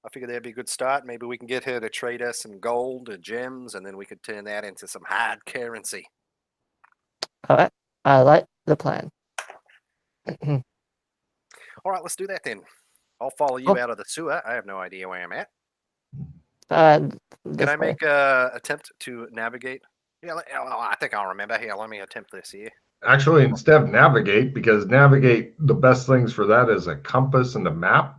I figured that'd be a good start. Maybe we can get her to trade us some gold and gems, and then we could turn that into some hard currency. All right. I like the plan. All right, let's do that then. I'll follow you out of the sewer. I have no idea where I'm at. Can I make an attempt to navigate? Yeah, I think I'll remember. Here, let me attempt this here. Actually, instead of navigate, because navigate, the best things for that is a compass and a map.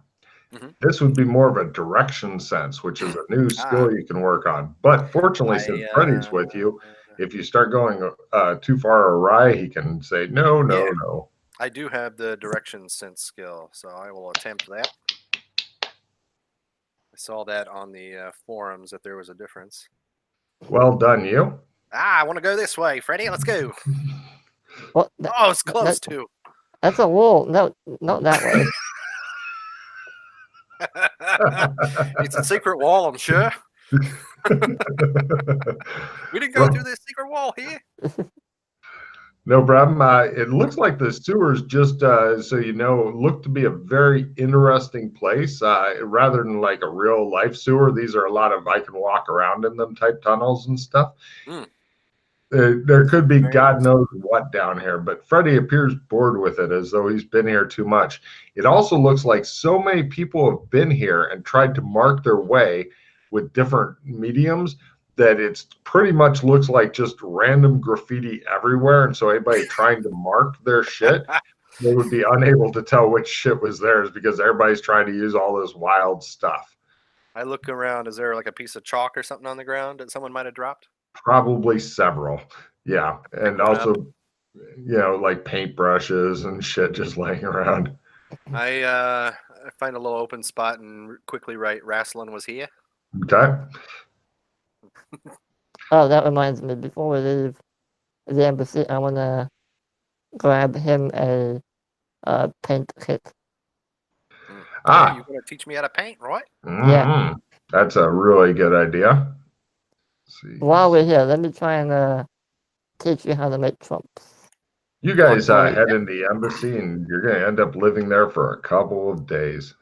This would be more of a direction sense, which is a new skill you can work on. But fortunately, since Freddy's with you, if you start going too far awry, he can say, no, no, no. I do have the direction sense skill, so I will attempt that. I saw that on the forums that there was a difference. Well done, you. I want to go this way, Freddy. Let's go. What? Oh, it's close to. That's a wall. No, not that way. It's a secret wall, I'm sure. We didn't go through this secret wall here. No problem. It looks like the sewers, just so you know, look to be a very interesting place. Rather than like a real life sewer, these are a lot of I can walk around in them type tunnels and stuff. There could be God knows what down here, but Freddy appears bored with it as though he's been here too much. It also looks like so many people have been here and tried to mark their way with different mediums that it's pretty much looks like just random graffiti everywhere. And so anybody trying to mark their shit, they would be unable to tell which shit was theirs because everybody's trying to use all this wild stuff. I look around. Is there like a piece of chalk or something on the ground that someone might have dropped? Probably several. Yeah. And also, you know, like paintbrushes and shit just laying around. I find a little open spot and quickly write Rasslin was here. Okay. Oh, that reminds me. Before we leave the embassy, I want to grab him a paint kit. You're going to teach me how to paint, right? Yeah. That's a really good idea. Let's see. While we're here, let me try and teach you how to make trumps. You guys head in the embassy, and you're going to end up living there for a couple of days.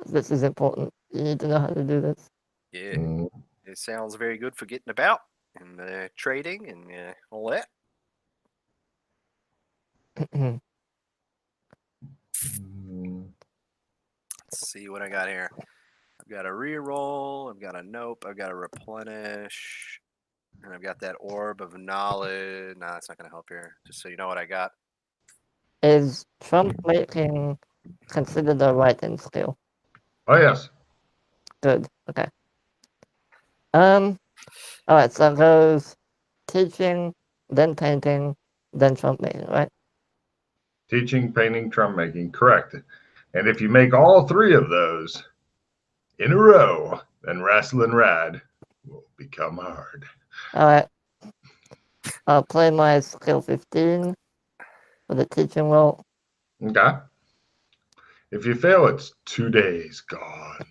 This is important. You need to know how to do this. Yeah. It sounds very good for getting about and trading and all that. Let's see what I got here. I've got a reroll. I've got a nope. I've got a replenish. And I've got that orb of knowledge. Nah, that's not going to help here. Just so you know what I got. Is trump making considered a writing skill? Oh, yes. Good. Okay. All right. So it goes teaching, then painting, then trump making, right? Teaching, painting, trump making. Correct. And if you make all three of those in a row, then Rasslin' Rad will become hard. All right. I'll play my skill 15 for the teaching roll. Okay. If you fail, it's 2 days gone.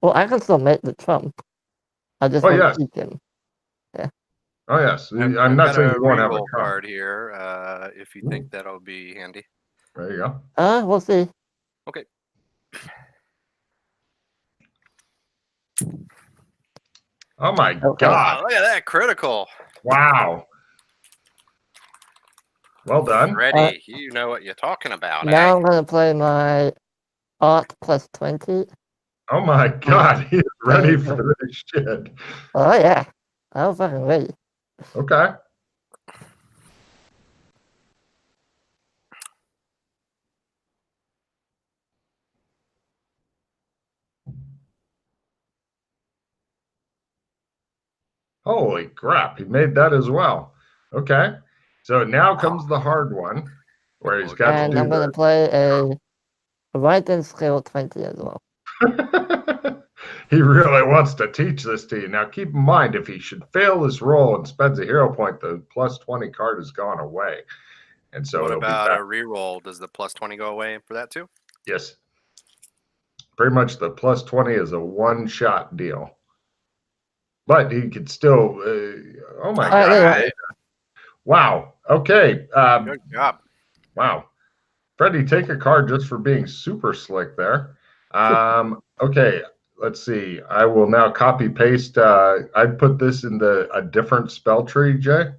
Well, I can still make the trump. I just want to teach him. Yeah. Oh, yes. I'm not saying you won't have a card here if you think that'll be handy. There you go. We'll see. Okay. Oh, my God. Look at that. Critical. Wow. Well done. Ready. You know what you're talking about. Now I'm going to play my art plus 20. Oh, my God. He's ready for this shit. Oh, yeah. I'm fucking ready. Okay. Holy crap, he made that as well. Okay. So now comes the hard one, where he's got to do I'm going to play a writing skill 20 as well. He really wants to teach this to you. Now, keep in mind, if he should fail this roll and spends a hero point, the plus 20 card has gone away. And so what about a reroll? Does the plus 20 go away for that too? Yes. Pretty much the plus 20 is a one-shot deal. But he could still... oh, my God. Wow. Okay. Good job. Wow. Freddie, take a card just for being super slick there. Okay, let's see. I will now copy paste. I'd put this into a different spell tree, Jay.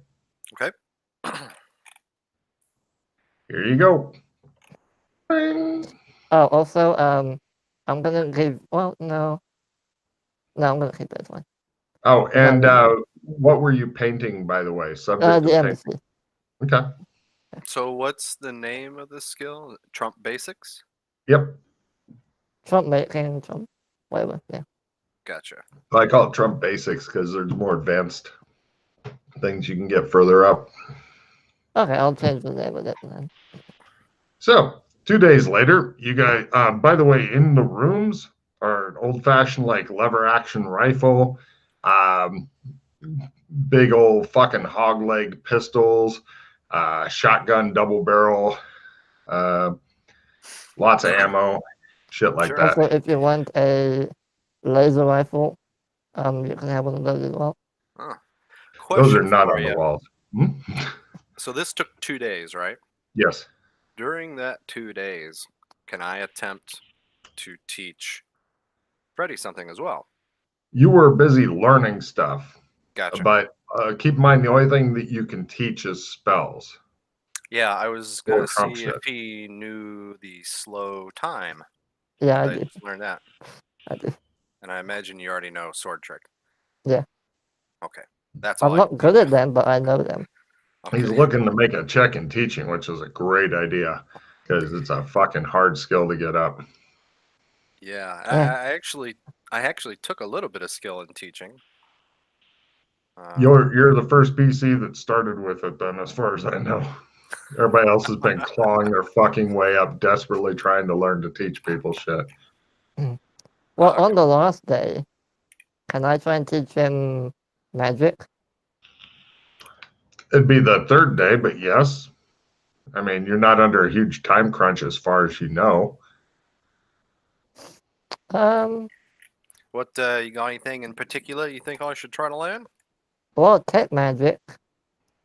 Okay. Here you go. Bing. Oh, also, I'm gonna give. Well, no, I'm gonna keep this one. Oh, and No. what were you painting, by the way? Subject The of paint. embassy. Okay. So what's the name of this skill? Trump Basics? Yep. Trump making Trump, whatever. Yeah. Gotcha. I call it Trump Basics because there's more advanced things you can get further up. Okay, I'll change the name of it then. So 2 days later, you guys. By the way, in the rooms are an old-fashioned like lever action rifle, um, big old fucking hog leg pistols, shotgun double barrel, lots of ammo, shit like Sure. that. Also, if you want a laser rifle, you can have one of those as well. Huh. Those are Question not for on the you. walls. Hmm? So this took 2 days, right? Yes. During that 2 days, can I attempt to teach Freddie something as well? You were busy learning stuff, Gotcha. but keep in mind the only thing that you can teach is spells. Yeah, I was Or gonna Trump see shit. if he knew the slow time. Yeah, I I do. just learned that, I do. and I imagine you already know sword trick. Yeah. Okay, that's all. I'm not good at them, but I know them. Okay. He's looking to make a check in teaching, which is a great idea because it's a fucking hard skill to get up. Yeah, Yeah. I actually took a little bit of skill in teaching. You're the first PC that started with it, then, as far as I know. Everybody else has been clawing their fucking way up, desperately trying to learn to teach people shit. Well, Okay. on the last day, can I try and teach him magic? It'd be the third day, but yes. I mean, you're not under a huge time crunch as far as you know. Um, What you got anything in particular you think I should try to learn? well, tech magic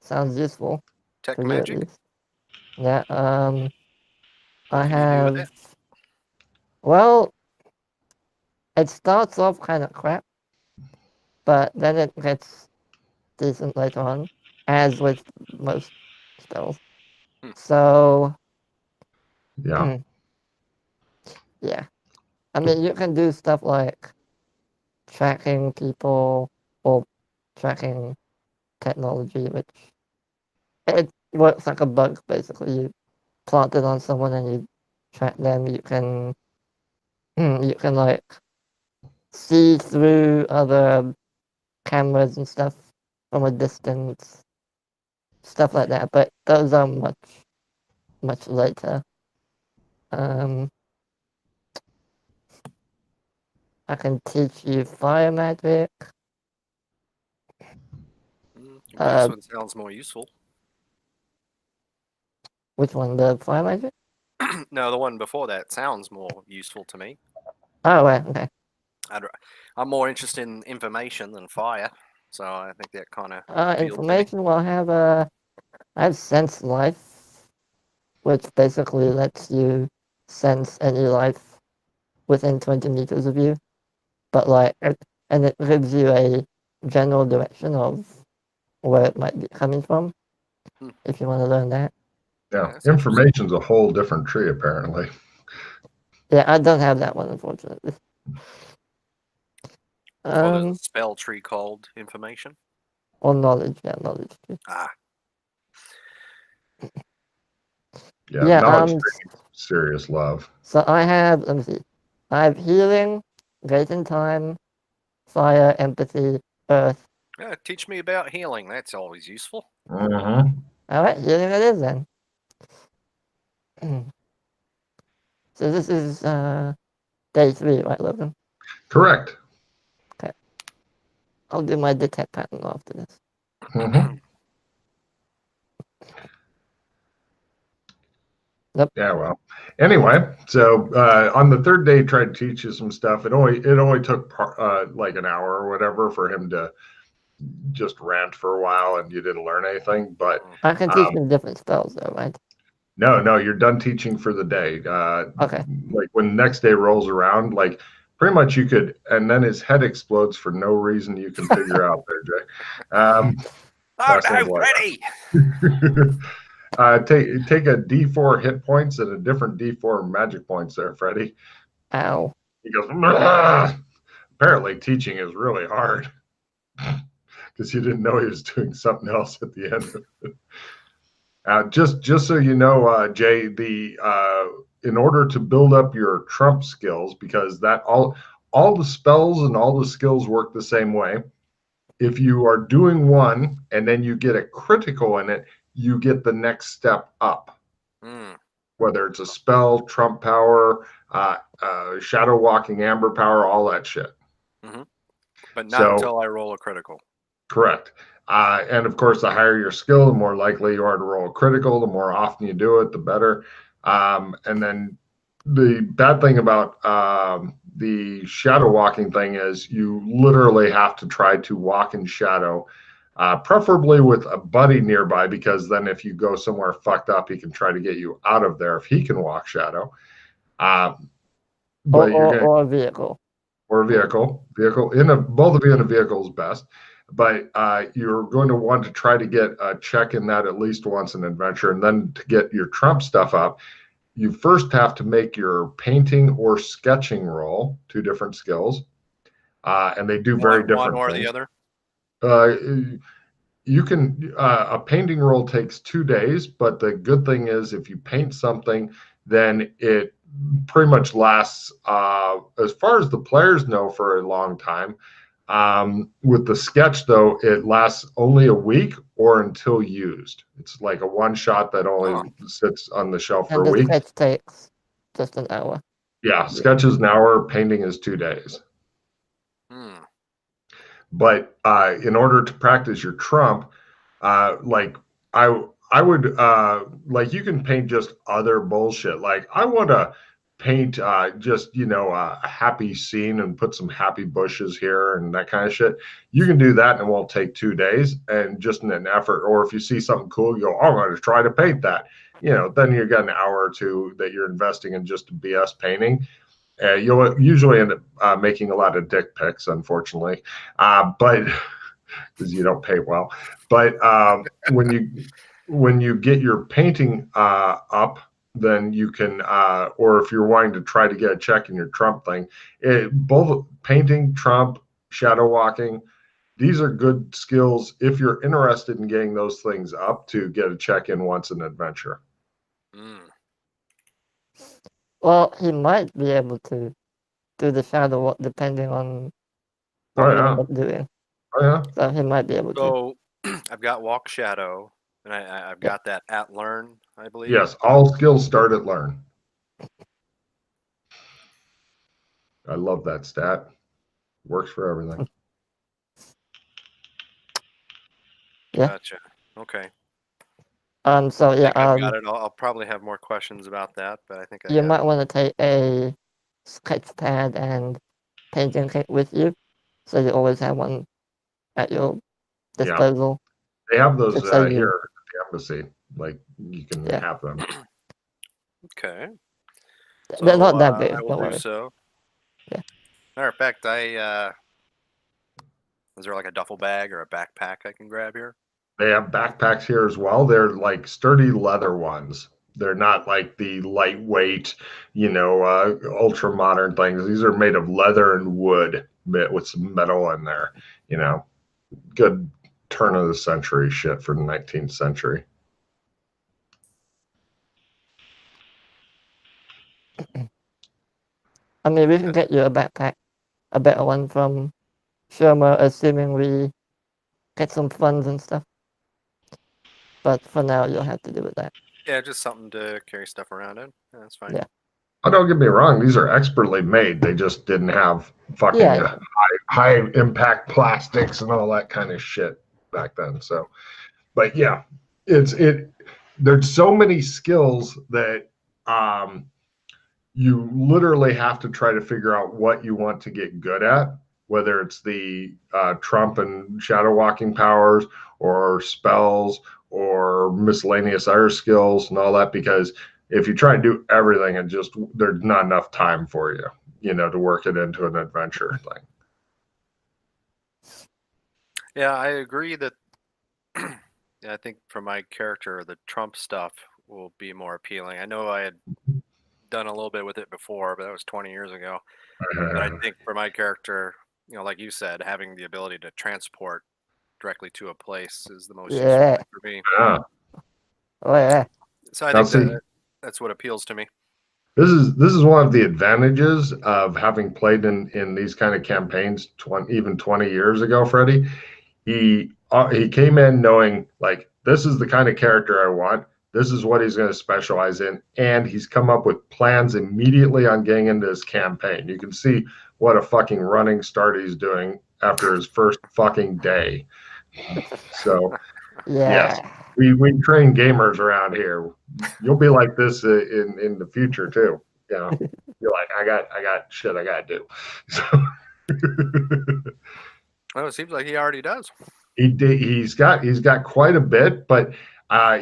sounds useful Tech for you at magic? least. Yeah. What I can you do with have. it? Well, it starts off kind of crap, but then it gets decent later on, as with most spells. Hmm. So, Yeah. yeah. I mean, you can do stuff like tracking people or tracking technology, which it works like a bug, basically. You plant it on someone and you track them. You can like see through other cameras and stuff from a distance, stuff like that. But those are much later. I can teach you fire magic. This one sounds more useful. Which one? The fire magic? No, the one before that sounds more useful to me. Oh, right, okay. I'm more interested in information than fire, so I think that kind of appealed to me. Information will have I have sense life, which basically lets you sense any life within 20 meters of you. But and it gives you a general direction of where it might be coming from, if you want to learn that. Yeah. That's interesting. Information's a whole different tree, apparently. Yeah, I don't have that one, unfortunately. Oh, there's a spell tree called information. Or knowledge, yeah, knowledge tree. Ah, Yeah. Knowledge tree, serious love. So I have, let me see. I have healing, great in time, fire, empathy, earth. yeah, teach me about healing. That's always useful. Mm-hmm. All right, healing it is then. So this is day 3, right, Logan? Correct. Okay. I'll do my detect pattern after this. Mm-hmm. Nope. Yeah, well. Anyway, so on the third day, tried to teach you some stuff. It only took like an hour or whatever for him to just rant for a while, and you didn't learn anything. But I can teach them different spells, though, right? No, you're done teaching for the day. Okay. Like when the next day rolls around, like pretty much you could, and then his head explodes for no reason you can figure out there, Jay. Oh Last no, name's White. Freddy! Take a D4 hit points and a different D4 magic points there, Freddie. Ow. He goes, "Nah." Apparently teaching is really hard because you didn't know he was doing something else at the end of it. Just so you know, Jay, in order to build up your trump skills, because that all the spells and all the skills work the same way. If you are doing one and then you get a critical in it, you get the next step up. Whether it's a spell, trump power, shadow walking, amber power, all that shit. But not until I roll a critical. Correct. And of course, the higher your skill, the more likely you are to roll a critical. The more often you do it, the better. And then the bad thing about the shadow walking thing is you literally have to try to walk in shadow, preferably with a buddy nearby, because then if you go somewhere fucked up, he can try to get you out of there if he can walk shadow. But or a vehicle. Or a vehicle. Both of you in a vehicle is best. But you're going to want to try to get a check in that at least once in adventure. And then to get your trump stuff up, you first have to make your painting or sketching roll, 2 different skills. And they do very different one or things. the other? You can, a painting roll takes 2 days, but the good thing is if you paint something, then it pretty much lasts, as far as the players know, for a long time. With the sketch, though, it lasts only a week or until used. It's like a one shot that only sits on the shelf for a week. And the sketch takes just an hour. Yeah, sketch is an hour, painting is 2 days. But in order to practice your trump, like I would like you can paint just other bullshit. Like I want to paint just a happy scene and put some happy bushes here and that kind of shit. You can do that and it won't take 2 days and just in an effort. Or if you see something cool, you go, oh, I'm going to try to paint that. Then you got an hour or two that you're investing in just BS painting. You'll usually end up making a lot of dick pics, unfortunately, but because you don't pay well. But when you get your painting up, then you can, or if you're wanting to try to get a check in your trump thing, both painting, trump, shadow walking, these are good skills if you're interested in getting those things up to get a check in once an adventure. Well, he might be able to do the shadow walk depending on what we end up doing. Oh, yeah. So he might be able to. So I've got walk shadow, and I've got that at learn, I believe. Yes, all skills start at learn. I love that stat. Works for everything. Yeah. Gotcha. Okay. So yeah, I've got it. I'll probably have more questions about that, but I think you might want to take a sketch pad and painting kit with you, so you always have one at your disposal. Yeah. They have those here at the embassy. Like you can have them. Okay. So, they're not that big. I will don't do worry. so. Yeah. Matter of fact, is there like a duffel bag or a backpack I can grab here? They have backpacks here as well. They're like sturdy leather ones. They're not like the lightweight, ultra modern things. These are made of leather and wood with some metal in there. Good turn of the century shit for the 19th century. I mean, we can get you a backpack, a better one from Sherma, assuming we get some funds and stuff. But for now, you'll have to do with that. Yeah, just something to carry stuff around in. Yeah, that's fine. Yeah. Oh, don't get me wrong. These are expertly made. They just didn't have fucking high impact plastics and all that kind of shit back then. So, but yeah, there's so many skills that you literally have to try to figure out what you want to get good at. whether it's the Trump and shadow walking powers or spells or miscellaneous other skills and all that, because if you try and do everything and just there's not enough time for you, to work it into an adventure thing. Yeah, I agree that. Yeah, I think for my character, the Trump stuff will be more appealing. I know I had done a little bit with it before, but that was 20 years ago. But I think for my character, like you said, having the ability to transport directly to a place is the most useful Yeah. thing for me. Yeah. Oh yeah. So I Now, think see, that's what appeals to me. this is one of the advantages of having played in these kind of campaigns even 20 years ago, Freddie. He came in knowing, like, this is the kind of character I want. This is what he's going to specialize in, and he's come up with plans immediately on getting into his campaign. You can see what a fucking running start he's doing after his first fucking day. So yes, Yeah. we train gamers around here. You'll be like this in the future too. You're like, I got shit I got to do. So Oh, it seems like he already does. he's got quite a bit, but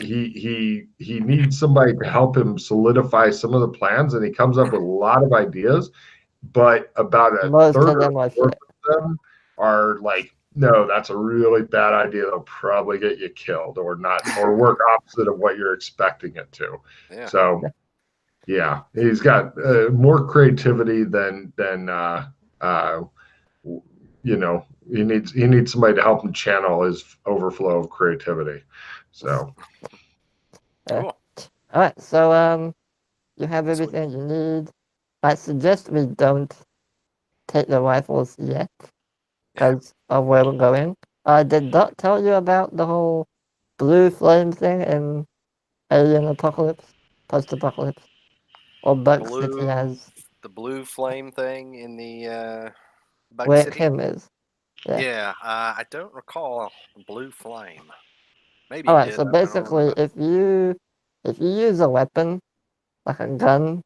he needs somebody to help him solidify some of the plans, and he comes up with a lot of ideas, but about a Most third of or a them are fourth shit. of them are like, no, that's a really bad idea. They'll probably get you killed or not, or work opposite of what you're expecting it to. Yeah. So yeah, he's got more creativity than he needs somebody to help him channel his overflow of creativity. So Cool. Alright, so you have So everything you need. I suggest we don't take the rifles yet yeah. because of where we're going. I did not tell you about the whole blue flame thing in Alien Apocalypse, Post-Apocalypse, or Bug City as The blue flame thing in the Bug where City. Kim is. Yeah. Yeah, I don't recall blue flame. Maybe you Alright, did. so I don't basically remember. if you use a weapon, like a gun,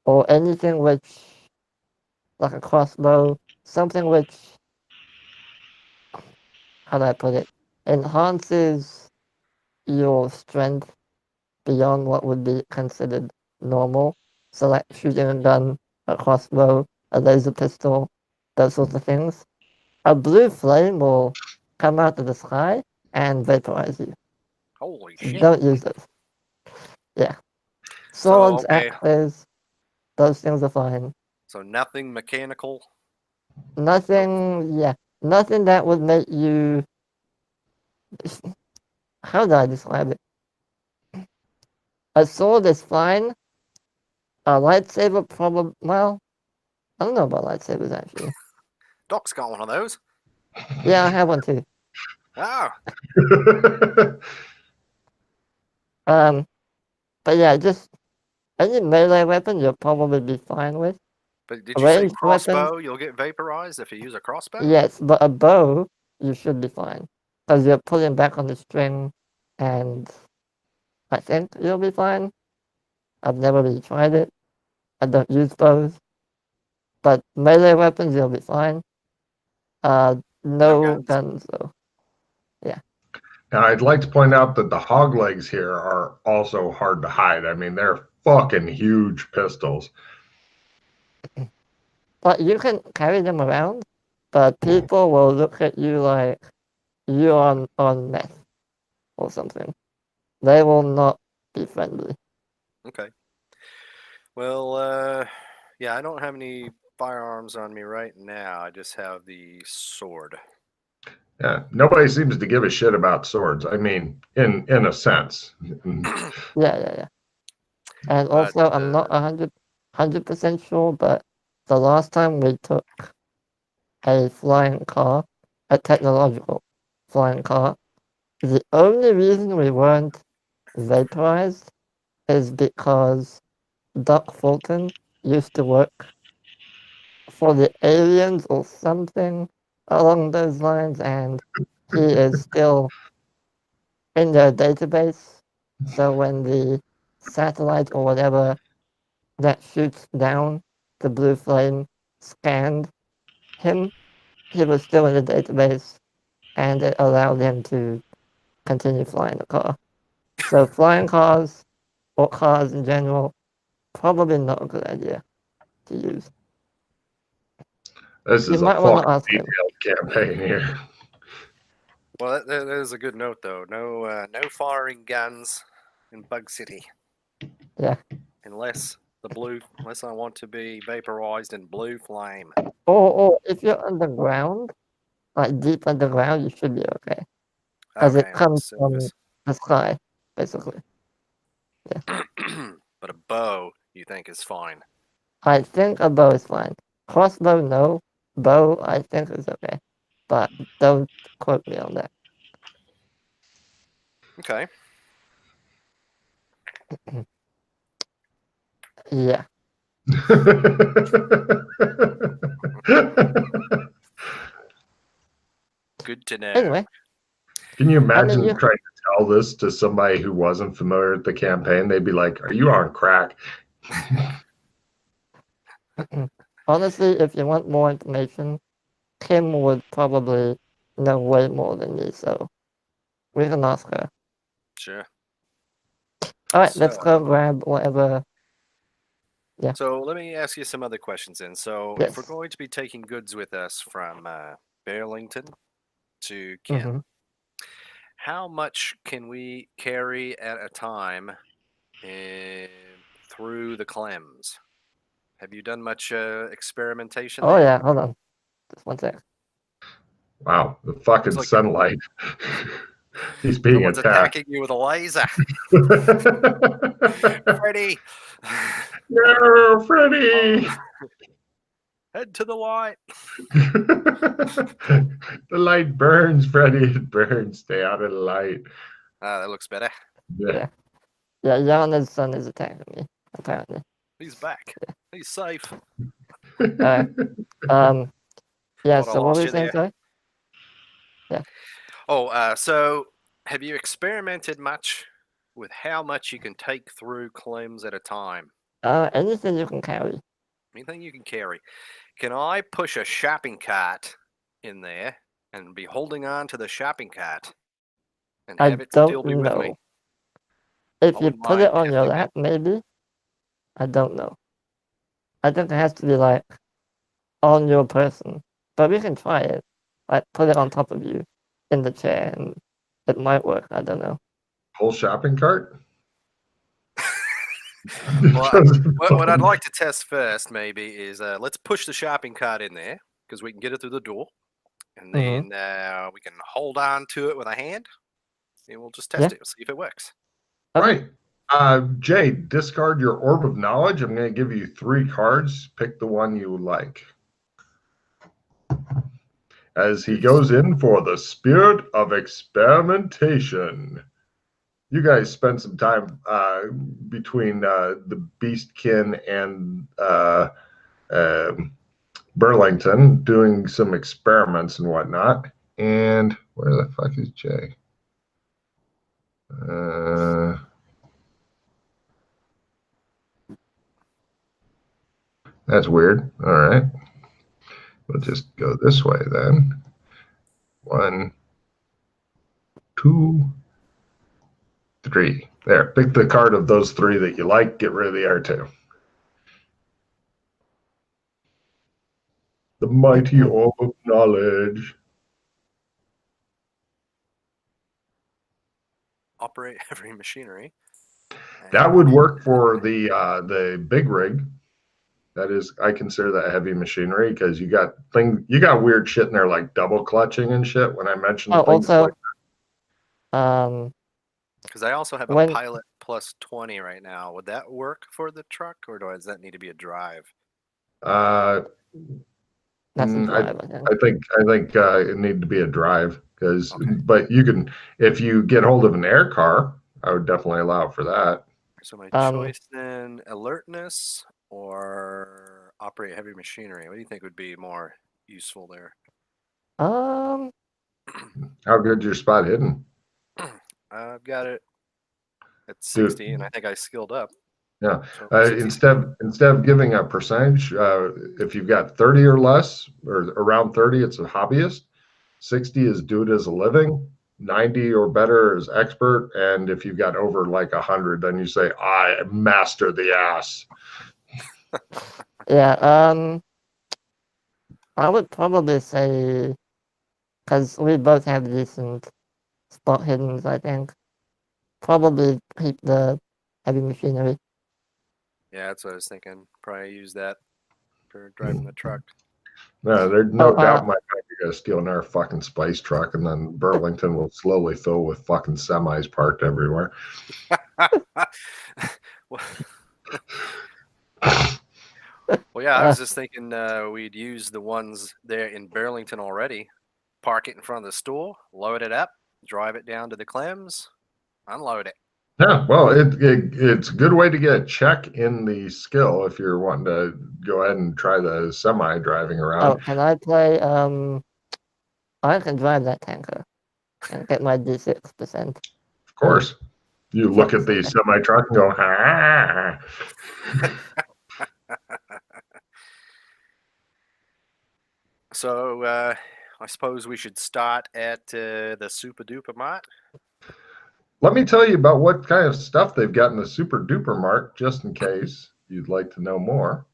or anything which like a crossbow, something which, how do I put it, enhances your strength beyond what would be considered normal. So, like shooting a gun, a crossbow, a laser pistol, those sorts of things. A blue flame will come out of the sky and vaporize you. Holy So shit. don't use those. Yeah. So Swords, okay. axes, those things are fine. So nothing mechanical. Nope. Nothing, yeah, nothing that would make you. How do I describe it? A sword is fine. A lightsaber probably. Well, I don't know about lightsabers actually. Doc's got one of those. Yeah, I have one too. Ah, Um, but yeah, just any melee weapon you'll probably be fine with. but did you say Ranged weapons, crossbow? You'll get vaporized if you use a crossbow? yes, but a bow you should be fine because you're pulling back on the string, and I think you'll be fine. I've never really tried it. I don't use bows, but melee weapons you'll be fine. No No guns. guns though. Yeah. now I'd like to point out that the hog legs here are also hard to hide. I mean, they're fucking huge pistols. But you can carry them around, but people will look at you like you on meth or something. They will not be friendly. Okay. Well, yeah, I don't have any firearms on me right now. I just have the sword. Yeah, nobody seems to give a shit about swords. I mean, in a sense. Yeah, yeah, yeah. And But also, I'm not 100% sure, but the last time we took a flying car, a technological flying car, the only reason we weren't vaporized is because Doc Fulton used to work for the aliens or something along those lines, and he is still in their database. So when the satellite or whatever that shoots down the blue flame scanned him, he was still in the database, and it allowed him to continue flying the car. So flying cars, or cars in general, probably not a good idea to use. This You is a might want fucking to ask him. detailed campaign here. Well, that is a good note, though. No firing guns in Bug City. Yeah. Unless I want to be vaporized in blue flame. Or if you're underground, like deep underground, you should be okay. As Okay, it on the comes from surface. the sky, basically. But a bow, you think, is fine. I think a bow is fine. Crossbow, no. Bow, I think is okay. But don't quote me on that. Okay. Yeah. Good to know. Anyway, Can you imagine you- trying to tell this to somebody who wasn't familiar with the campaign? They'd be like, "Are you on crack?" honestly, if you want more information, Kim would probably know way more than me, so we can ask her. Sure. Alright, let's go So, grab whatever. so let me ask you some other questions then. So, if we're Yes. going to be taking goods with us from Burlington to hmm Kim, how much can we carry at a time through the Clems? Have you done much experimentation Oh there? yeah, hold on. Just one sec. Wow, the fucking Looks like sunlight. He's being someone's attacked. attacking you with a laser. Freddy! No, Freddy! Head to the light. The light burns, Freddy. It burns. Stay out of the light. Ah, that looks better. Yeah. Yeah, Yana's son is attacking me, apparently. He's back. He's safe. Alright. Yeah, Thought I so what lost were you you saying, there. sorry? Oh, so have you experimented much with how much you can take through Clems at a time? Anything you can carry. Anything you can carry. Can I push a shopping cart in there and be holding on to the shopping cart and I have it don't still be with me? know. If I you wouldn't put it mind on your testing that. lap, maybe. I don't know. I think it has to be like on your person. But we can try it. Like put it on top of you in the chair and it might work. I don't know. Whole shopping cart? Well, what I'd like to test first maybe is let's push the shopping cart in there because we can get it through the door, and then we can hold on to it with a hand, and we'll just test Yeah. it, see if it works. Okay. Right. Jay, discard your orb of knowledge. I'm going to give you 3 cards. Pick the one you like. As he goes in for the spirit of experimentation. You guys spent some time between the Beastkin and Burlington doing some experiments and whatnot. And where the fuck is Jay? That's weird. All right. We'll just go this way then. 1, 2, 3. There. Pick the card of those 3 that you like. Get rid of the R2. The mighty orb of knowledge. Operate heavy machinery. That would work for the big rig. That is, I consider that heavy machinery because you got weird shit in there like double clutching and shit. When I mentioned things Also, like because I also have a when Pilot Plus 20 right now. Would that work for the truck, or does that need to be a drive? that's a I drive, I think. I think it need to be a drive because, Okay. but you can if you get hold of an air car, I would definitely allow for that. So my choice then, alertness or operate heavy machinery. What do you think would be more useful there? Um, How good's your spot hidden? I've got it at 60, and I think I skilled up. Yeah. So Instead of giving a percentage, if you've got 30 or less, or around 30, it's a hobbyist. 60 is do it as a living. 90 or better is expert. And if you've got over like 100, then you say, I master the ass. Yeah, I would probably say, because we both have decent spot hiddens, I think, probably keep the heavy machinery. yeah, that's what I was thinking. Probably use that for driving the truck. No, there's Oh, no doubt my you're going to steal another fucking spice truck, and then Burlington will slowly fill with fucking semis parked everywhere. Well, yeah, I was just thinking we'd use the ones there in Burlington already, park it in front of the store, load it up, drive it down to the Clems, unload it. Yeah, well, it's a good way to get a check in the skill if you're wanting to go ahead and try the semi driving oh, around. can I play, I can drive that tanker and get my D6%. Of course, you look at the semi truck and go, ah. So I suppose we should start at the Super Duper Mart. Let me tell you about what kind of stuff they've got in the Super Duper Mart, just in case you'd like to know more.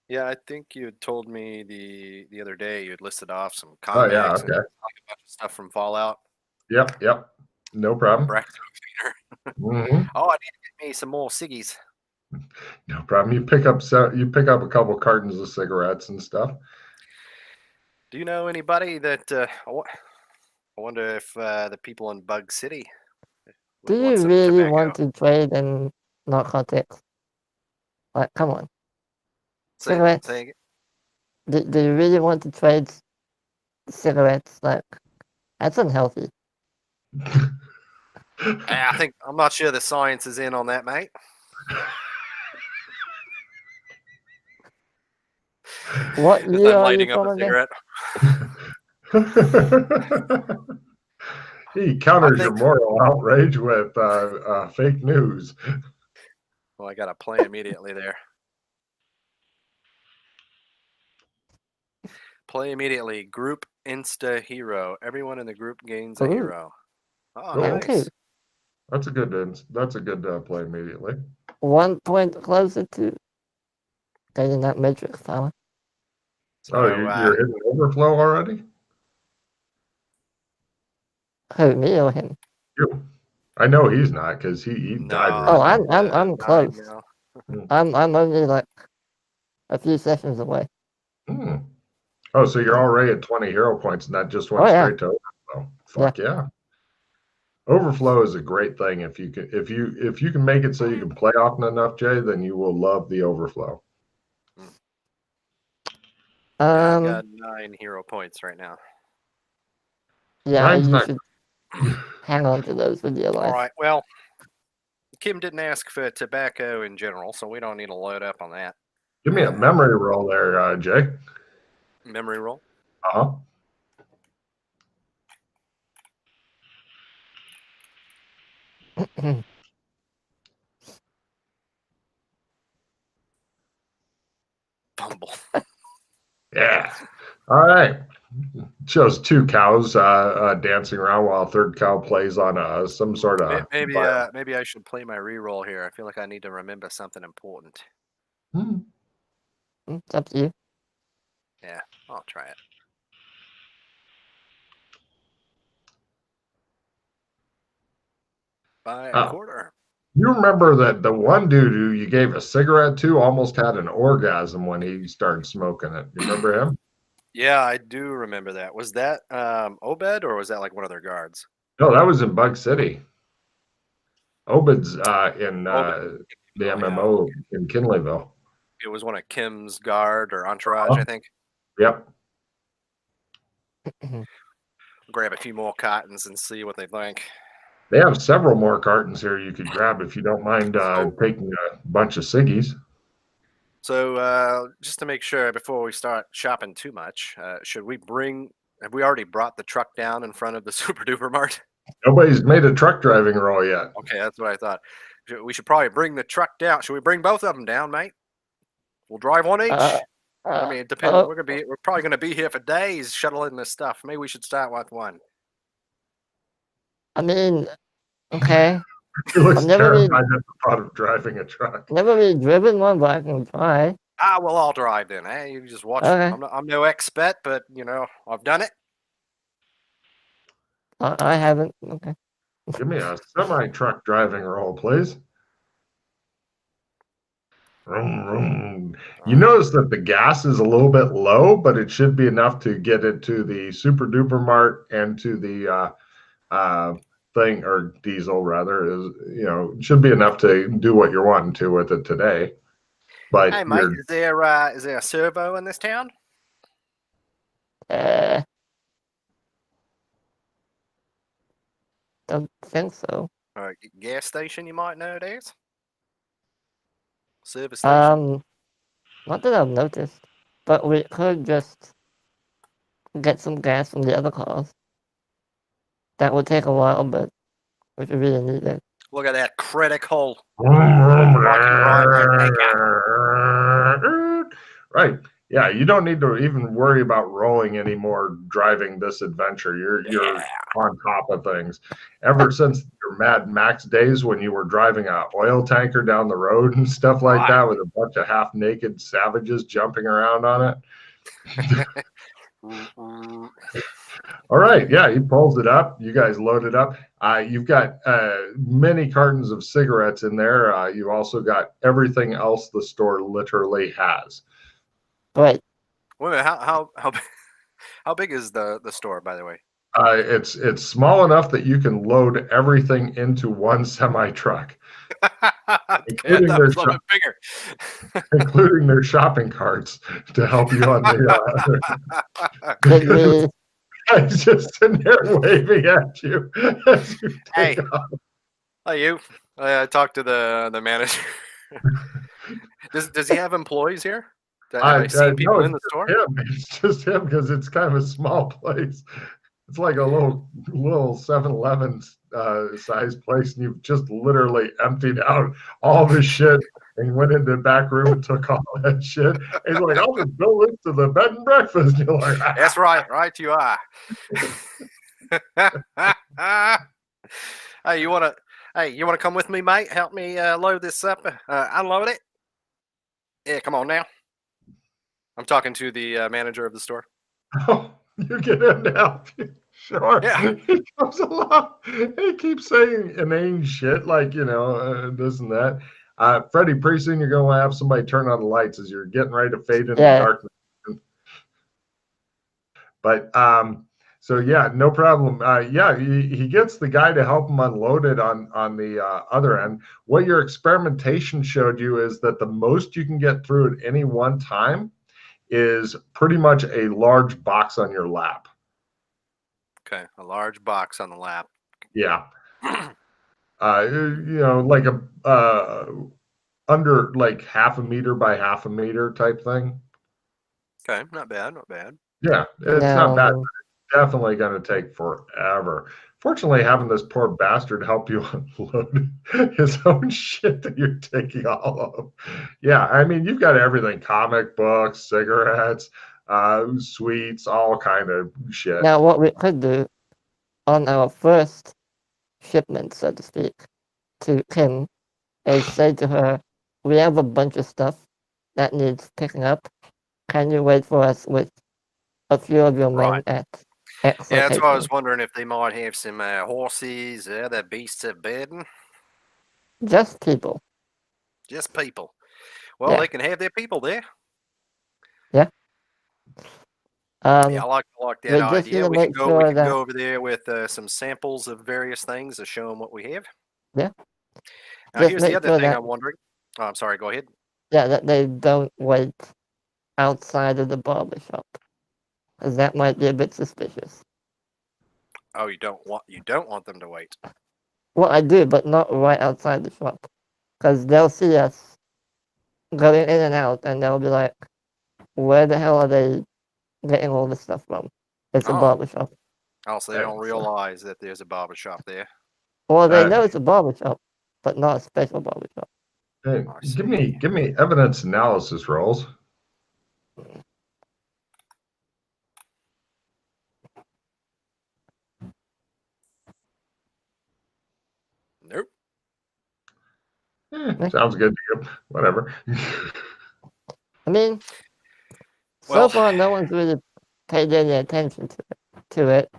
Yeah, I think you had told me the other day you had listed off some Oh yeah, comics and okay. like a bunch of stuff from Fallout. Yep, no problem. Bracket cleaner. Hmm. Oh, I need to get me some more ciggies. No problem. You pick up a couple cartons of cigarettes and stuff. Do you know anybody that? I wonder if the people in Bug City Do would want you some really tobacco. want to trade in narcotics? Like, come on. Cigarettes. Say, Do you really want to trade cigarettes? Like, that's unhealthy. I think I'm not sure the science is in on that, mate. What As year I'm are you lighting up from a again? cigarette. He counters your think- moral outrage with fake news. Well, I got to play immediately there. Play immediately. Group Insta Hero. Everyone in the group gains a Ooh, hero. Oh, thank nice. you. That's a good play immediately. 1 point closer to getting that matrix power. So, Oh, you're hitting overflow already? Who, me or him? You. I know he's not because he no, died. Oh, I Recently. think, I'm 9 close. now. I'm only like a few sessions away. Hmm. Oh, so you're already at 20 hero points, and that just went Oh, yeah. straight to overflow. Fuck yeah. Overflow is a great thing. If you can make it so you can play often enough, Jay, then you will love the overflow. Yeah, I've got 9 hero points right now. Yeah, Nine's you not. should hang on to those with your life. All right. Well, Kim didn't ask for tobacco in general, so we don't need to load up on that. Give me a memory roll there, Jay. Memory roll. Uh-huh. Fumble. Yeah. All right. Shows two cows dancing around while a third cow plays on some sort of. Maybe I should play my reroll here. I feel like I need to remember something important. It's up to you. Yeah, I'll try it. By a quarter. You remember that the one dude who you gave a cigarette to almost had an orgasm when he started smoking it. You remember him? Yeah, I do remember that. Was that Obed or was that like one of their guards? No, that was in Bug City. Obed's in Obed. the MMO in Kinleyville. It was one of Kim's guard or entourage, I think. Yep. Grab a few more cottons and see what they think. They have several more cartons here you could grab if you don't mind taking a bunch of ciggies. So just to make sure before we start shopping too much, have we already brought the truck down in front of the Super Duper Mart? Nobody's made a truck driving roll yet. Okay, that's what I thought. We should probably bring the truck down. Should we bring both of them down, mate? We'll drive one each. I mean, it depends. We're probably gonna be here for days shuttling this stuff. Maybe we should start with one. I mean, okay. He looks I've never terrified at the thought of driving a truck. Never really driven one, but I can try. Well, I'll drive then. Hey, you just watch. Okay. I'm no expert, but I've done it. I haven't. Okay. Give me a semi-truck driving roll, please. Vroom, vroom. You notice that the gas is a little bit low, but it should be enough to get it to the Super Duper Mart and to the thing, or diesel rather, it should be enough to do what you're wanting to with it today. But hey, mate, is there a servo in this town? Don't think so. Or a gas station you might nowadays? Service station? Not that I've noticed, but we could just get some gas from the other cars. That would take a while, but if you really need it. Look at that critical. Right. Yeah, you don't need to even worry about rolling anymore driving this adventure. You're on top of things. Ever since your Mad Max days when you were driving a oil tanker down the road and stuff like that with a bunch of half-naked savages jumping around on it. All right. Yeah, he pulls it up. You guys load it up. You've got many cartons of cigarettes in there. You've also got everything else the store literally has. Right. Wait a minute, how big is the store, by the way? It's small enough that you can load everything into one semi-truck. Including their a little bit bigger. Including their shopping carts to help you on the He's just sitting there waving at you as you take off. Hi, you. I talked to the manager. Does he have employees here? Have I seen people in the store? It's just him because it's kind of a small place. It's like a little 7-Eleven size place, and you've just literally emptied out all the shit and went into the back room and took all that shit. And he's like, I'll just bill this to the bed and breakfast. And you're like, that's right, you are. Hey, you wanna come with me, mate? Help me load this up, unload it. Yeah, come on now. I'm talking to the manager of the store. Oh, you get him to help you. Sure. Yeah. He comes along. He keeps saying inane shit like, this and that. Freddie, pretty soon you're going to have somebody turn on the lights as you're getting ready to fade into darkness. But so yeah, no problem. He gets the guy to help him unload it on the other end. What your experimentation showed you is that the most you can get through at any one time is pretty much a large box on your lap. Okay, a large box on the lap. Yeah. Like a under like half a meter by half a meter type thing. Okay, not bad. Yeah, it's not bad. It's definitely going to take forever. Fortunately, having this poor bastard help you unload his own shit that you're taking all of. Yeah, I mean, you've got everything: comic books, cigarettes, sweets, all kind of shit. Now, what we could do on our first shipment, so to speak, to Kim is say to her, we have a bunch of stuff that needs picking up. Can you wait for us with a few of your men at X Yeah, that's location? why I was wondering if they might have some horses, other beasts of burden. Just people. Just people. Well, they can have their people there. Yeah. I like that idea. We can go over there with some samples of various things to show them what we have. Yeah. Now, here's the other thing I'm wondering. Oh, I'm sorry. Go ahead. Yeah, that they don't wait outside of the barber shop, because that might be a bit suspicious. Oh, you don't want them to wait. Well, I do, but not right outside the shop, because they'll see us going in and out, and they'll be like, "Where the hell are they getting all this stuff from? It's a barber shop." Oh, so they don't realize that there's a barber shop there. Or they know it's a barber shop, but not a special barbershop. Hey, I give see. me evidence analysis rolls. Nope. Sounds good to you. Whatever. I mean, so Well, far no one's really paid any attention to it,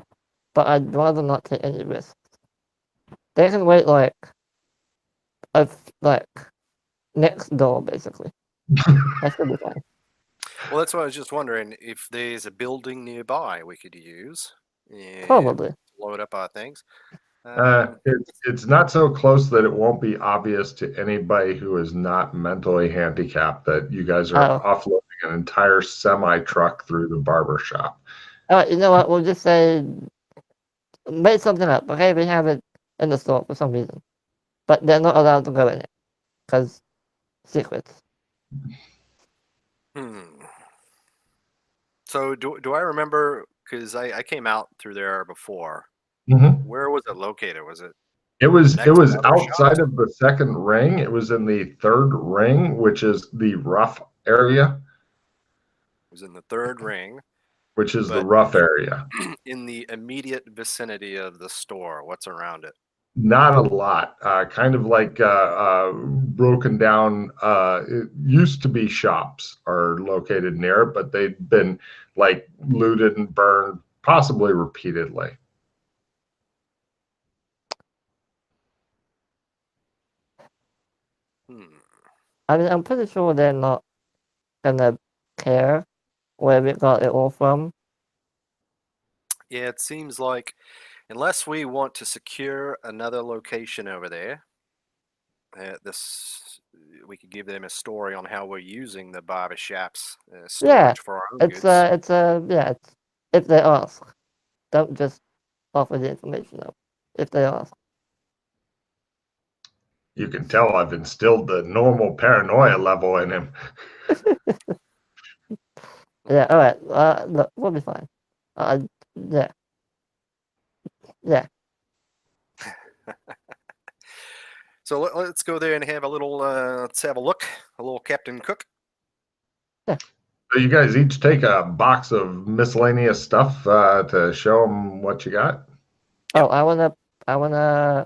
but I'd rather not take any risks. They can wait like next door basically. That should be fine. well, that's what I was just wondering if there's a building nearby we could use and Probably. load up our things. It's not so close that it won't be obvious to anybody who is not mentally handicapped that you guys are Oh. offloading an entire semi truck through the barber shop. Alright, you know what? We'll just say make something up. Okay, we have it in the store for some reason, but they're not allowed to go in it because secrets. So do I remember? Because I came out through there before. Mm-hmm. Where was it located? Was it? It was Next to other outside shops? of the second ring. It was in the third ring, which is the rough area, It was in the third ring, which is the but rough area. in the immediate vicinity of the store. What's around it? Not a lot. Kind of like broken down. It used to be shops are located near it, but they've been like looted and burned, possibly repeatedly. I mean, I'm pretty sure they're not gonna care where we got it all from. Yeah, it seems like unless we want to secure another location over there, this we could give them a story on how we're using the barber shop's storage for our own goods. It's if they ask, don't just offer the information up. If they ask. You can tell I've instilled the normal paranoia level in him. Yeah, alright. Look, we'll be fine. Yeah. Yeah. So let's go there and have a little. Let's have a look. A little Captain Cook. Yeah. So you guys each take a box of miscellaneous stuff to show them what you got. Oh, I wanna hmm.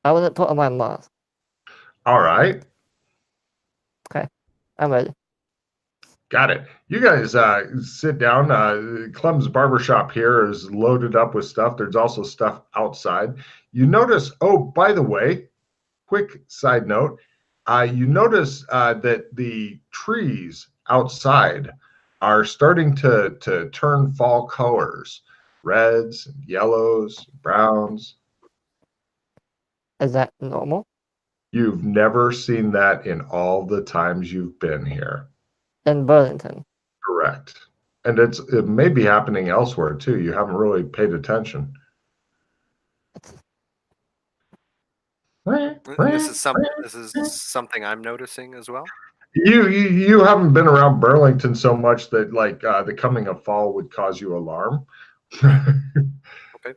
I wanna put on my mask. All right. Okay. I'm ready. Got it. You guys sit down. Clem's Barbershop here is loaded up with stuff. There's also stuff outside. You notice, oh, by the way, quick side note, you notice that the trees outside are starting to turn fall colors, reds, yellows, browns. Is that normal? You've never seen that in all the times you've been here. In Burlington. Correct. And it may be happening elsewhere too. You haven't really paid attention. And this is something I'm noticing as well. You haven't been around Burlington so much that like the coming of fall would cause you alarm. Okay.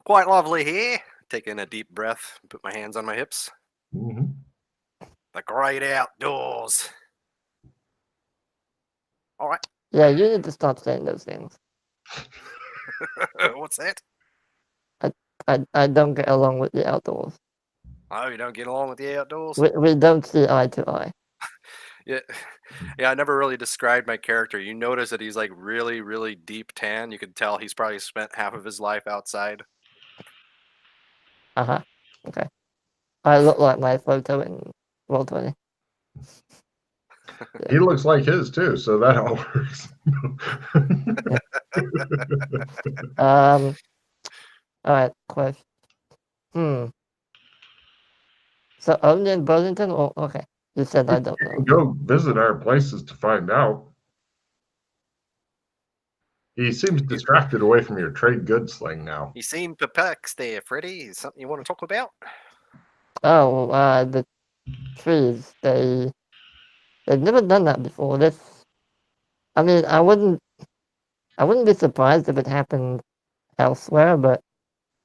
Quite lovely here. Taking a deep breath, put my hands on my hips. Mm-hmm. The great outdoors. All right. Yeah, you need to stop saying those things. What's that? I don't get along with the outdoors. Oh, you don't get along with the outdoors? We don't see eye to eye. Yeah. I never really described my character. You notice that he's like really, really deep tan. You can tell he's probably spent half of his life outside. Uh-huh. Okay. I look like my photo in Roll20. He looks like his too, so that all works. Alright, question. So only in Burlington? Oh, okay. You said I don't know. Go visit our places to find out. He seems distracted away from your trade goods sling now. You seem perplexed there, Freddy. Is something you want to talk about? Oh, the trees. They've never done that before. I mean, I wouldn't be surprised if it happened elsewhere, but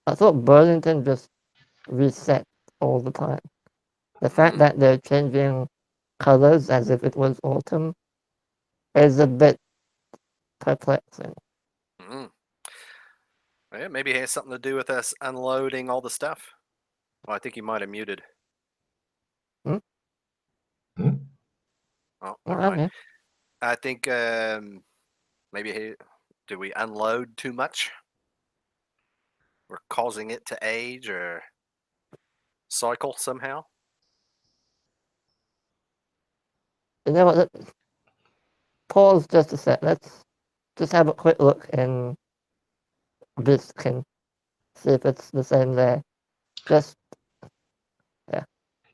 I thought Burlington just reset all the time. The fact that they're changing colors as if it was autumn is a bit perplexing. Mm. Yeah, maybe it has something to do with us unloading all the stuff. Well, I think he might have muted. Hmm? Hmm? Oh, Oh, never mind. okay. I think maybe did we unload too much? We're causing it to age or cycle somehow. You know what? Pause just a sec. Let's just have a quick look in Biskin. See if it's the same there. Just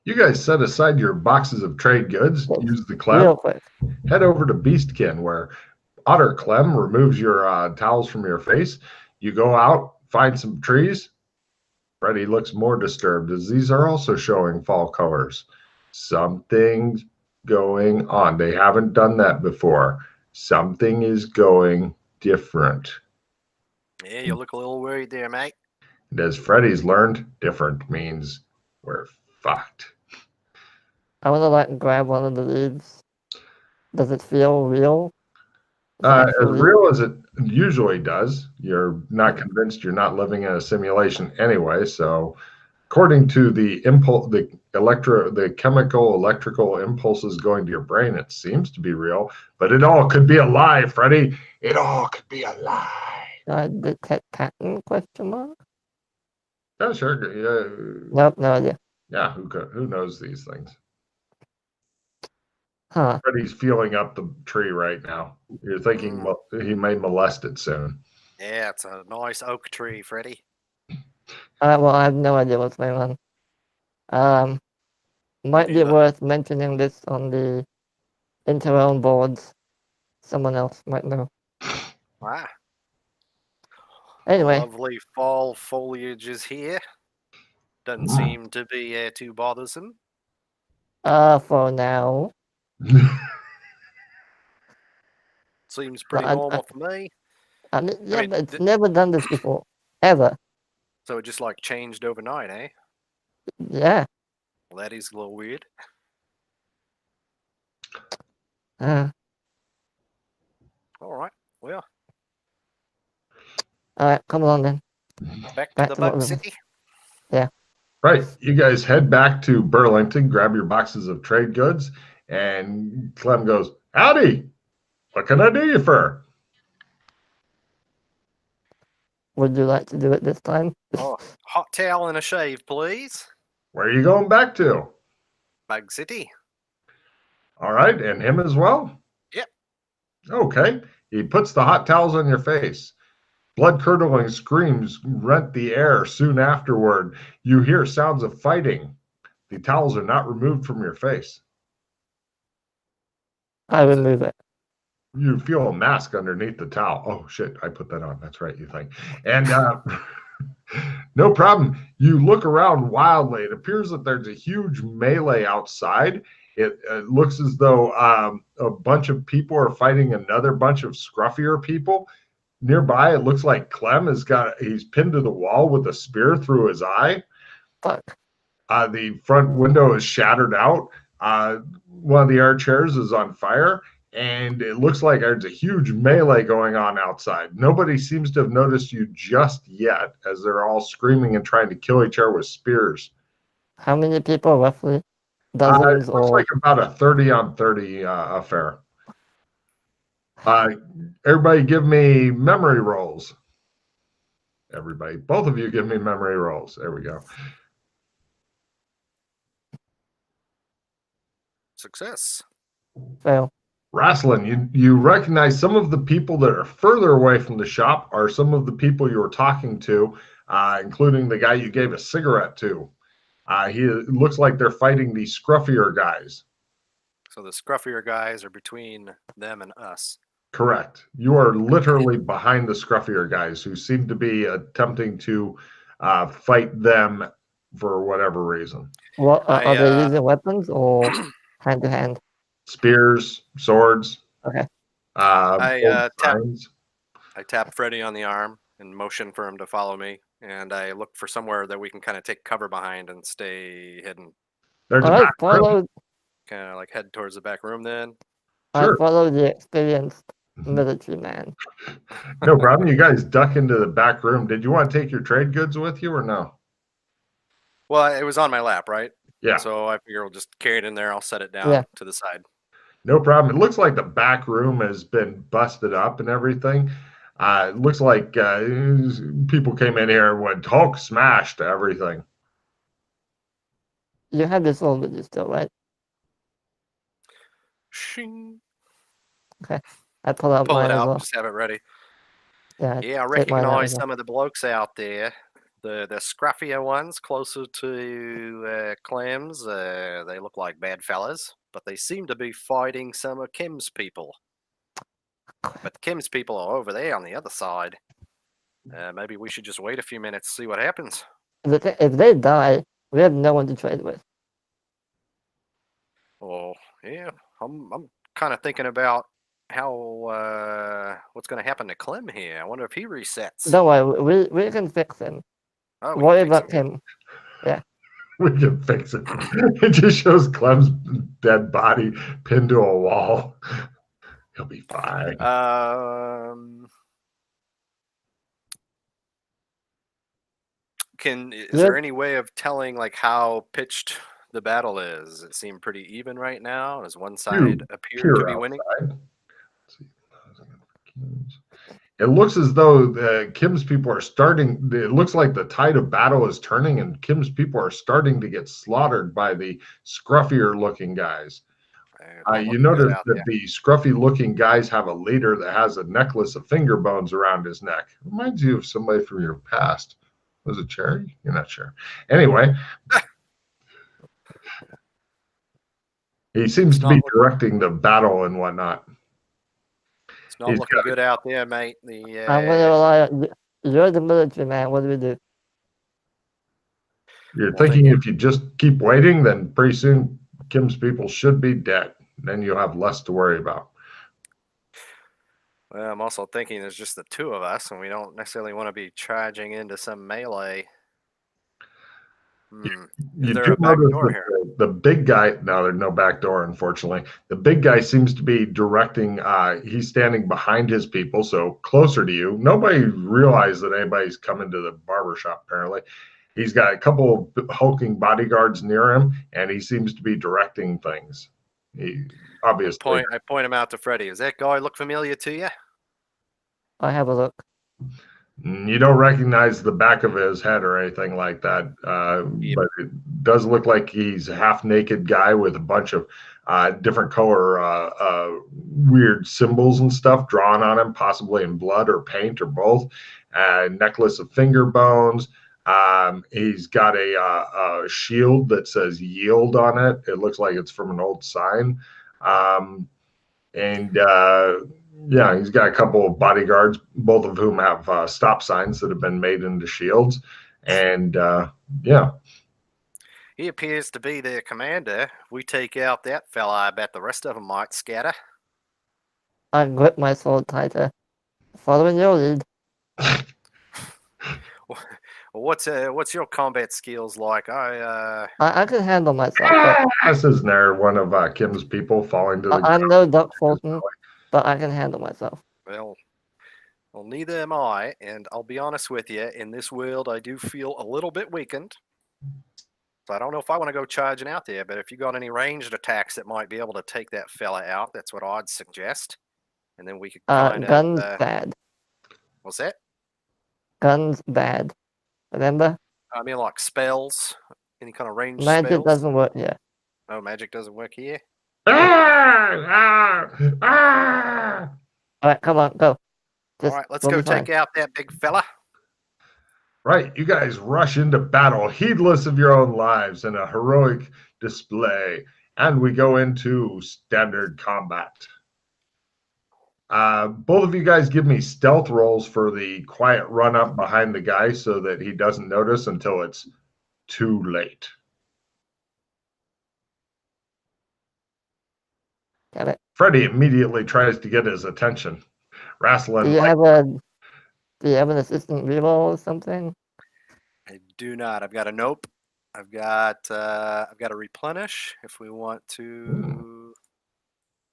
You guys set aside your boxes of trade goods, use the Clem, real quick. head over to Beastkin, where Otter Clem removes your towels from your face. You go out, find some trees. Freddy looks more disturbed as these are also showing fall colors. Something's going on. They haven't done that before. Something is going different. Yeah, you look a little worried there, mate. And as Freddy's learned, different means we're fucked. I want to like grab one of the leaves. Does it feel real? Is it As actually? real as it usually does, you're not convinced you're not living in a simulation anyway. So, according to the impulse, the chemical electrical impulses going to your brain, it seems to be real. But it all could be a lie, Freddy. It all could be a lie. Detect pattern? Question mark. Yeah, sure. Nope, no idea. Yeah, who knows these things? Huh. Freddy's feeling up the tree right now. You're thinking he may molest it soon. Yeah, it's a nice oak tree, Freddy. Well, I have no idea what's going on. Might be Neither. worth mentioning this on the inter-realm boards. Someone else might know. Ah, Anyway, lovely fall foliage is here. Doesn't seem to be too bothersome. for now. Seems pretty But normal for me. I mean, yeah, I mean, but it's never done this before. Ever. so it just like changed overnight, eh? Yeah. Well, that is a little weird. Uh, All right. Well, Alright, come along then. back to Back the to what Bug we City. Yeah. Right. You guys head back to Burlington, grab your boxes of trade goods, and Clem goes, "Howdy. What can I do you for?" Would you like to do it this time? Oh, hot towel and a shave, please. Where are you going back to? Bug City. All right. And him as well? Yep. Okay. He puts the hot towels on your face. Blood-curdling screams rent the air. Soon afterward, you hear sounds of fighting. The towels are not removed from your face. I remove it. You feel a mask underneath the towel. Oh, shit, I put that on. That's right, you think. And no problem. You look around wildly. It appears that there's a huge melee outside. It looks as though a bunch of people are fighting another bunch of scruffier people. Nearby, it looks like Clem he's pinned to the wall with a spear through his eye. Fuck. The front window is shattered out. One of the archers is on fire, and it looks like there's a huge melee going on outside. Nobody seems to have noticed you just yet, as they're all screaming and trying to kill each other with spears. How many people roughly? It Dozens looks or like about a 30 on 30 affair. Everybody give me memory rolls. Everybody, both of you give me memory rolls. There we go. Success. fail? Rasslin, you recognize some of the people that are further away from the shop are some of the people you were talking to, including the guy you gave a cigarette to. He looks like they're fighting the scruffier guys. So the scruffier guys are between them and us. Correct. You are literally behind the scruffier guys who seem to be attempting to fight them for whatever reason. What are they I using weapons or hand to hand? Spears, swords, Okay. old I signs. tap Freddy on the arm and motion for him to follow me. And I look for somewhere that we can kind of take cover behind and stay hidden. There's a I back room. follow. Kind of like head towards the back room then. I Sure. follow the experienced military man. No problem. You guys duck into the back room. Did you want to take your trade goods with you or no? Well, it was on my lap, right? Yeah. So I figure we'll just carry it in there. I'll set it down Yeah. to the side. No problem. It looks like the back room has been busted up and everything. It looks like people came in here and went Hulk smashed everything. You have this all with you still, right? Shing. I pull out Pull mine it as out. well. Just have it ready. Yeah, Yeah, I take mine out recognize as well. some of the blokes out there. The scruffier ones closer to Clem's. They look like bad fellas, but they seem to be fighting some of Kim's people. But Kim's people are over there on the other side. Maybe we should just wait a few minutes, see what happens. If they die, we have no one to trade with. Oh, yeah. I'm kind of thinking about how what's going to happen to Clem here. I wonder if he resets. Don't worry, we can fix him. Oh, we Worry can fix about him. We can fix it. It just shows Clem's dead body pinned to a wall. He'll be fine. Is there any way of telling like how pitched the battle is? Does it seem pretty even right now? Does one side appear to be winning? It looks as though Kim's people are starting. It looks like the tide of battle is turning, and Kim's people are starting to get slaughtered by the scruffier-looking guys. You notice that the scruffy-looking guys have a leader that has a necklace of finger bones around his neck. Reminds you of somebody from your past. Was it Cherry? You're not sure. Anyway, he seems to be directing the battle and whatnot. It's not looking good out there, mate. I'm gonna rely on you're the military man. What do we do? You're thinking if you just keep waiting, then pretty soon Kim's people should be dead. Then you'll have less to worry about. Well, I'm also thinking there's just the two of us, and we don't necessarily want to be charging into some melee. Is there a back door here? The big guy, no, there's no back door, unfortunately. The big guy seems to be directing, he's standing behind his people, so closer to you. Nobody realized that anybody's coming to the barber shop, apparently. He's got a couple of hulking bodyguards near him, and he seems to be directing things. He obviously. I point him out to Freddy. Does that guy look familiar to you? I have a look. You don't recognize the back of his head or anything like that, but it does look like he's a half-naked guy with a bunch of different color weird symbols and stuff drawn on him, possibly in blood or paint or both. Necklace of finger bones. He's got a shield that says yield on it. It looks like it's from an old sign. Yeah, he's got a couple of bodyguards, both of whom have stop signs that have been made into shields. And yeah. He appears to be their commander. If we take out that fella, I bet the rest of them might scatter. I grip my sword tighter, following your lead. What's your combat skills like? I can handle myself. This is near one of Kim's people falling to the ground. I'm no Duck Fulton, but I can handle myself. Well, neither am I, and I'll be honest with you. In this world, I do feel a little bit weakened. So I don't know if I want to go charging out there, but if you got any ranged attacks that might be able to take that fella out, that's what I'd suggest. And then we could kind guns bad. What's that? Guns bad. Remember? I mean, like spells, any kind of ranged magic spells. Magic doesn't work here. Oh, magic doesn't work here. All right, come on, go. All right, let's go take out that big fella. Right, you guys rush into battle, heedless of your own lives, in a heroic display, and we go into standard combat. Both of you guys give me stealth rolls for the quiet run up behind the guy so that he doesn't notice until it's too late. Got it. Freddy immediately tries to get his attention. Wrestling. Do you Do you have an assistant reroll or something? I do not. I've got a nope. I've got a replenish if we want to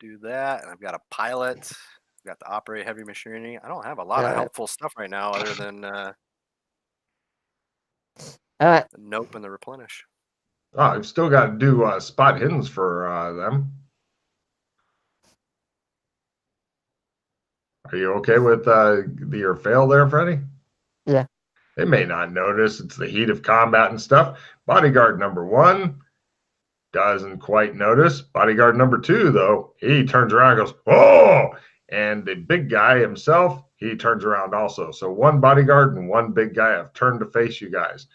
do that, and I've got a pilot. I've got the operate heavy machinery. I don't have a lot of Alright. helpful stuff right now other than Alright. the nope and the replenish. Oh, I've still got to do spot hiddens for them. Are you okay with your fail there, Freddie? Yeah. They may not notice. It's the heat of combat and stuff. Bodyguard number 1 doesn't quite notice. Bodyguard number 2, though, he turns around and goes, "Oh!" And the big guy himself, he turns around also. So 1 bodyguard and 1 big guy have turned to face you guys.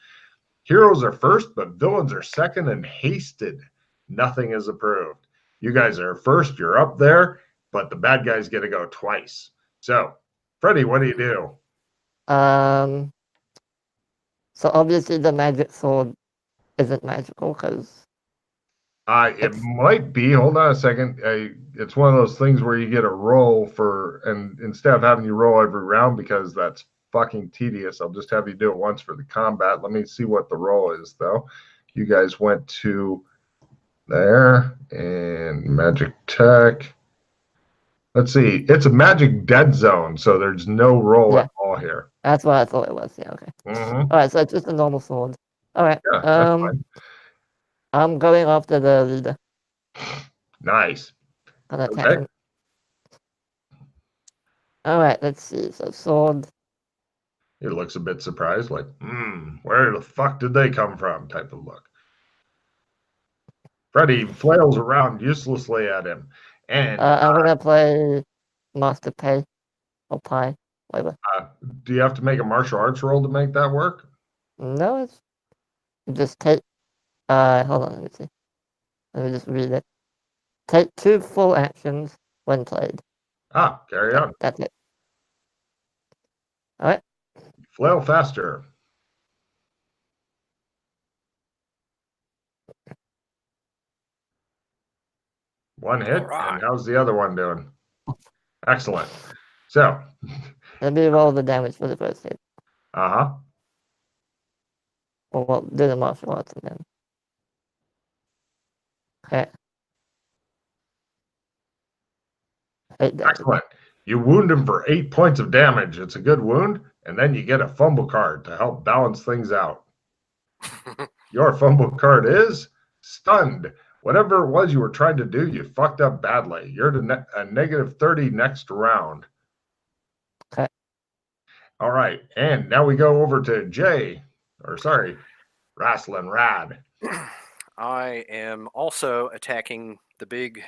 Heroes are first, but villains are second and hasted. Nothing is approved. You guys are first. You're up there, but the bad guys get to go twice. So, Freddie, what do you do? So obviously the magic sword isn't magical because It might be. Hold on a second. It's one of those things where you get a roll for, and instead of having you roll every round because that's fucking tedious, I'll just have you do it once for the combat. Let me see what the roll is, though. You guys went to there and magic tech. Let's see. It's a magic dead zone, so there's no roll at all here. that's what I thought it was. Yeah, okay. Alright, so it's just a normal sword. Alright. Yeah, that's fine. I'm going after the leader. Nice. Gonna attack him. Alright, let's see. So sword. He looks a bit surprised, like, where the fuck did they come from? Type of look. Freddy flails around uselessly at him. And I'm gonna play Master Pay or Pie, whatever. Do you have to make a martial arts roll to make that work? No, it's just take. Hold on, let me see. Let me just read it. Take 2 full actions when played. Carry on. That's it. Alright. Flail faster. One hit, Right. and how's the other one doing? Excellent. So. Let me roll the damage for the first hit. Well, do the martial arts and then. Okay. 8 damage. Excellent. You wound him for 8 points of damage. It's a good wound, and then you get a fumble card to help balance things out. Your fumble card is stunned. Whatever it was you were trying to do, you fucked up badly. You're to a negative 30 next round. Okay. All right, and now we go over to Wrestling Rad. I am also attacking the big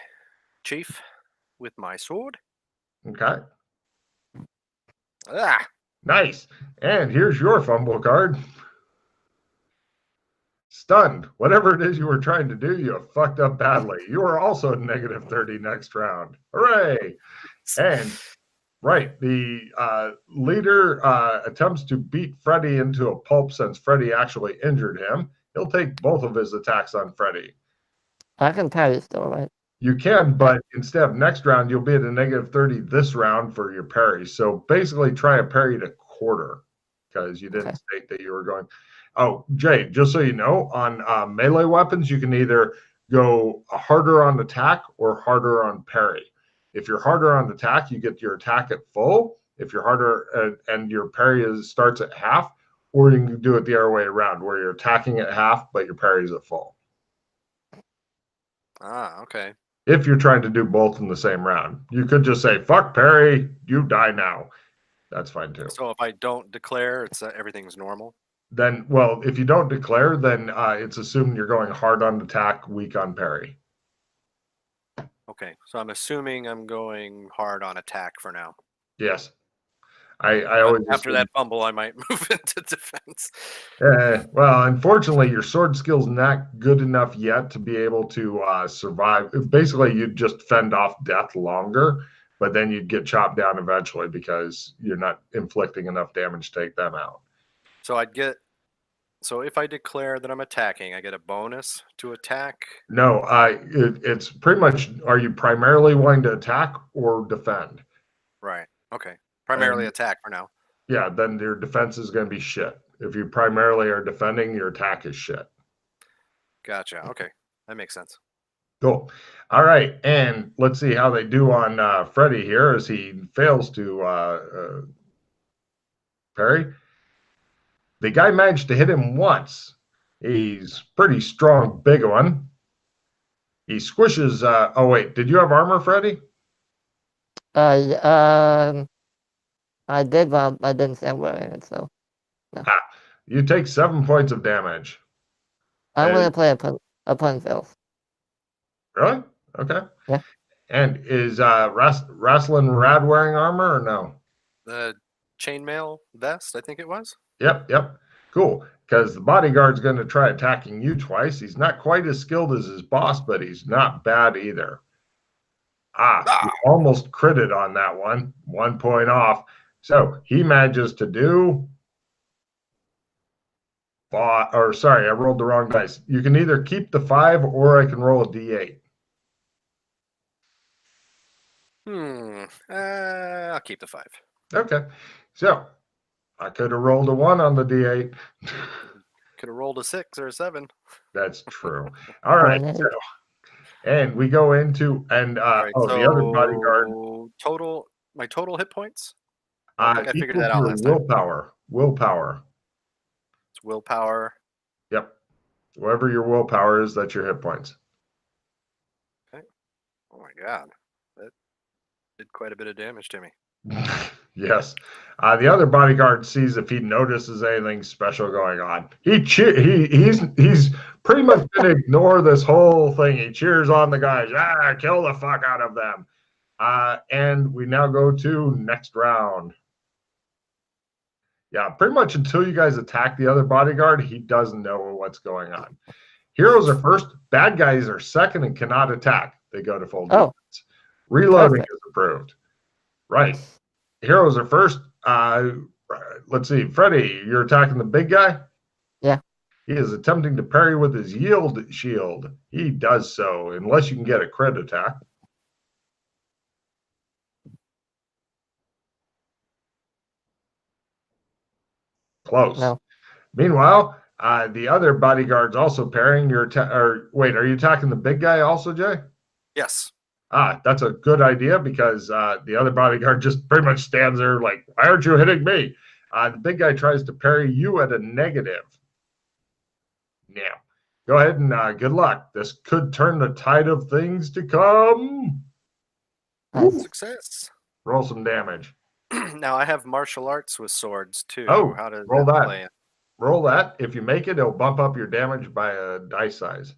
chief with my sword. Okay. Nice. And here's your fumble card. Stunned. Whatever it is you were trying to do, you fucked up badly. You are also negative 30 next round. Hooray! And right, the leader attempts to beat Freddy into a pulp since Freddy actually injured him. He'll take both of his attacks on Freddy. I can parry still, right? You can, but instead of next round, you'll be at a negative 30 this round for your parry. So basically try a parry to quarter because you didn't state that you were going. Oh, Jay, just so you know, on melee weapons, you can either go harder on attack or harder on parry. If you're harder on attack, you get your attack at full. If you're harder and your parry starts at half, or you can do it the other way around, where you're attacking at half, but your parry is at full. Okay. If you're trying to do both in the same round, you could just say, fuck parry, you die now. That's fine too. So if I don't declare, it's everything's normal? Then, well, if you don't declare, then it's assumed you're going hard on attack, weak on parry. Okay, so I'm assuming I'm going hard on attack for now. Yes. I always after that fumble, I might move into defense. Well, unfortunately, your sword skill's not good enough yet to be able to survive. Basically, you'd just fend off death longer, but then you'd get chopped down eventually because you're not inflicting enough damage to take them out. So if I declare that I'm attacking, I get a bonus to attack? No, it's pretty much, are you primarily wanting to attack or defend? Right. Okay. Primarily attack for now. yeah, then your defense is going to be shit. If you primarily are defending, your attack is shit. Gotcha. Okay, that makes sense. Cool. All right, and let's see how they do on Freddy here as he fails to parry. The guy managed to hit him once. He's pretty strong, big one. He squishes. Oh wait, did you have armor, Freddy? I did, but I didn't say I'm wearing it, so Ah, you take 7 points of damage. I'm Uh, gonna play a pun fails. Really? Okay. Yeah. And is Wrestling Rad wearing armor or no? The chainmail vest, I think it was. Yep. Cool. Because the bodyguard's going to try attacking you twice. He's not quite as skilled as his boss, but he's not bad either. You almost critted on that one. 1 point off. So he manages to do. Or sorry, I rolled the wrong dice. You can either keep the 5 or I can roll a d8. I'll keep the 5. Okay. So I could have rolled a 1 on the d8. Could have rolled a 6 or a 7. That's true. All right. So, and we go into and All right, so the other bodyguard. My total hit points. I think I figured Equal that to out your last time. willpower. It's willpower. Yep. Whatever your willpower is, that's your hit points. Okay. Oh my god, that did quite a bit of damage to me. Yes. The other bodyguard sees if he notices anything special going on. He's pretty much going to ignore this whole thing. He cheers on the guys. Kill the fuck out of them. And we now go to next round. Yeah, pretty much until you guys attack the other bodyguard, he doesn't know what's going on. Heroes are first, bad guys are second and cannot attack. They go to full defense. Reloading is approved. Right. Heroes are first. Let's see. Freddy, you're attacking the big guy? Yeah. He is attempting to parry with his yield shield. He does so, unless you can get a crit attack. Close. No. Meanwhile, the other bodyguard's also parrying your wait, are you attacking the big guy also, Jay? Yes. That's a good idea because the other bodyguard just pretty much stands there like, why aren't you hitting me? The big guy tries to parry you at a negative. Now, go ahead and good luck. This could turn the tide of things to come. Success. Roll some damage. Now I have martial arts with swords too. Oh, how does roll that. play? Roll that. If you make it, it'll bump up your damage by a dice size.